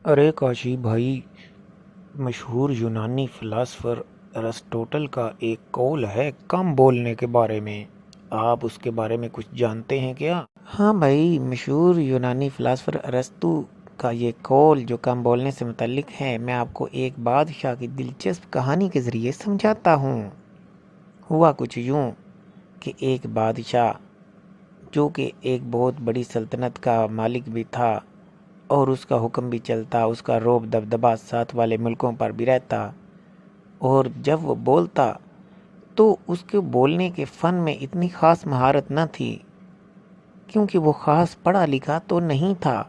ارے کاشی بھائی، مشہور یونانی فلاسفر ارسطوٹل کا ایک قول ہے کم بولنے کے بارے میں۔ آپ اس کے بارے میں کچھ جانتے ہیں کیا؟ ہاں بھائی، مشہور یونانی فلاسفر ارسطو کا یہ قول جو کم بولنے سے متعلق ہے، میں آپ کو ایک بادشاہ کی دلچسپ کہانی کے ذریعے سمجھاتا ہوں۔ ہوا کچھ یوں کہ ایک بادشاہ جو کہ ایک بہت بڑی سلطنت کا مالک بھی تھا اور اس کا حکم بھی چلتا، اس کا رعب دبدبا ساتھ والے ملکوں پر بھی رہتا، اور جب وہ بولتا تو اس کے بولنے کے فن میں اتنی خاص مہارت نہ تھی کیونکہ وہ خاص پڑھا لکھا تو نہیں تھا۔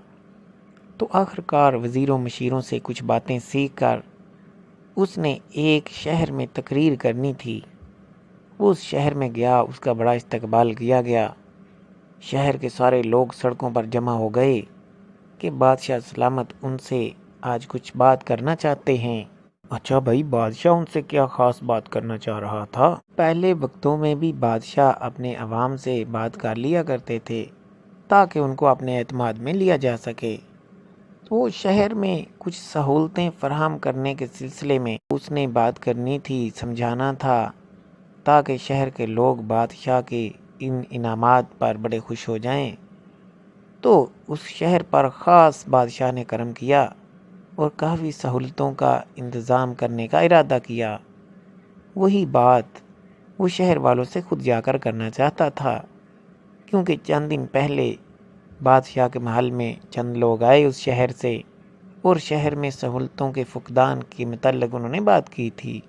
تو آخرکار وزیروں مشیروں سے کچھ باتیں سیکھ کر اس نے ایک شہر میں تقریر کرنی تھی۔ وہ اس شہر میں گیا، اس کا بڑا استقبال کیا گیا۔ شہر کے سارے لوگ سڑکوں پر جمع ہو گئے کہ بادشاہ سلامت ان سے آج کچھ بات کرنا چاہتے ہیں۔ اچھا بھائی، بادشاہ ان سے کیا خاص بات کرنا چاہ رہا تھا؟ پہلے وقتوں میں بھی بادشاہ اپنے عوام سے بات کر لیا کرتے تھے تاکہ ان کو اپنے اعتماد میں لیا جا سکے۔ تو وہ شہر میں کچھ سہولتیں فراہم کرنے کے سلسلے میں اس نے بات کرنی تھی، سمجھانا تھا تاکہ شہر کے لوگ بادشاہ کے ان انعامات پر بڑے خوش ہو جائیں۔ تو اس شہر پر خاص بادشاہ نے کرم کیا اور کافی سہولتوں کا انتظام کرنے کا ارادہ کیا۔ وہی بات وہ شہر والوں سے خود جا کر کرنا چاہتا تھا، کیونکہ چند دن پہلے بادشاہ کے محل میں چند لوگ آئے اس شہر سے اور شہر میں سہولتوں کے فقدان کے متعلق انہوں نے بات کی تھی۔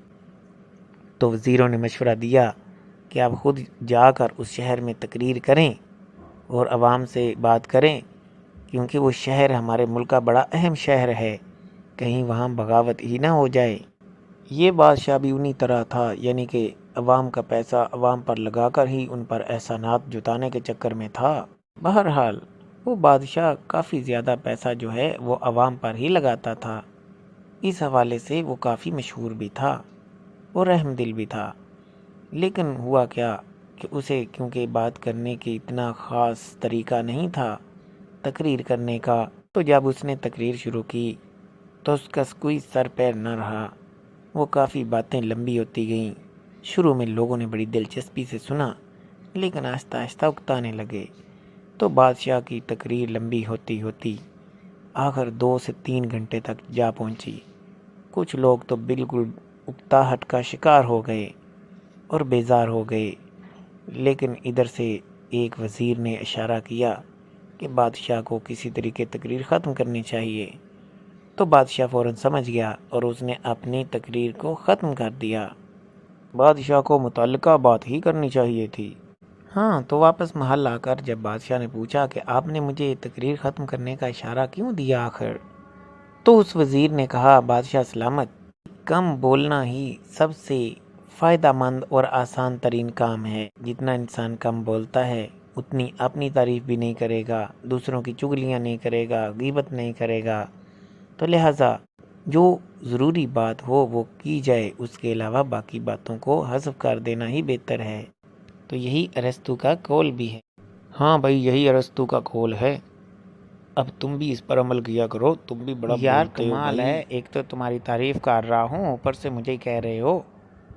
تو وزیروں نے مشورہ دیا کہ آپ خود جا کر اس شہر میں تقریر کریں اور عوام سے بات کریں، کیونکہ وہ شہر ہمارے ملک کا بڑا اہم شہر ہے، کہیں وہاں بغاوت ہی نہ ہو جائے۔ یہ بادشاہ بھی انہی طرح تھا، یعنی کہ عوام کا پیسہ عوام پر لگا کر ہی ان پر احسانات جتانے کے چکر میں تھا۔ بہرحال وہ بادشاہ کافی زیادہ پیسہ جو ہے وہ عوام پر ہی لگاتا تھا، اس حوالے سے وہ کافی مشہور بھی تھا اور رحم دل بھی تھا۔ لیکن ہوا کیا کہ اسے کیونکہ بات کرنے کی اتنا خاص طریقہ نہیں تھا تقریر کرنے کا، تو جب اس نے تقریر شروع کی تو اس کا کوئی سر پیر نہ رہا۔ وہ کافی باتیں لمبی ہوتی گئیں۔ شروع میں لوگوں نے بڑی دلچسپی سے سنا، لیکن آہستہ آہستہ اکتانے لگے۔ تو بادشاہ کی تقریر لمبی ہوتی ہوتی آخر 2 سے 3 گھنٹے تک جا پہنچی۔ کچھ لوگ تو بالکل اکتاہٹ کا شکار ہو گئے اور بیزار ہو گئے، لیکن ادھر سے ایک وزیر نے اشارہ کیا کہ بادشاہ کو کسی طریقے تقریر ختم کرنی چاہیے۔ تو بادشاہ فوراً سمجھ گیا اور اس نے اپنی تقریر کو ختم کر دیا۔ بادشاہ کو متعلقہ بات ہی کرنی چاہیے تھی۔ ہاں، تو واپس محل آ کر جب بادشاہ نے پوچھا کہ آپ نے مجھے تقریر ختم کرنے کا اشارہ کیوں دیا آخر، تو اس وزیر نے کہا، بادشاہ سلامت، کم بولنا ہی سب سے فائدہ مند اور آسان ترین کام ہے۔ جتنا انسان کم بولتا ہے اتنی اپنی تعریف بھی نہیں کرے گا، دوسروں کی چغلیاں نہیں کرے گا، غیبت نہیں کرے گا۔ تو لہٰذا جو ضروری بات ہو وہ کی جائے، اس کے علاوہ باقی باتوں کو حذف کر دینا ہی بہتر ہے۔ تو یہی ارسطو کا قول بھی ہے۔ ہاں بھائی، یہی ارسطو کا قول ہے۔ اب تم بھی اس پر عمل کیا کرو، تم بھی بڑا یار بولتے ہو کمال بھائی۔ ہے، ایک تو تمہاری تعریف کر رہا ہوں، اوپر سے مجھے کہہ رہے ہو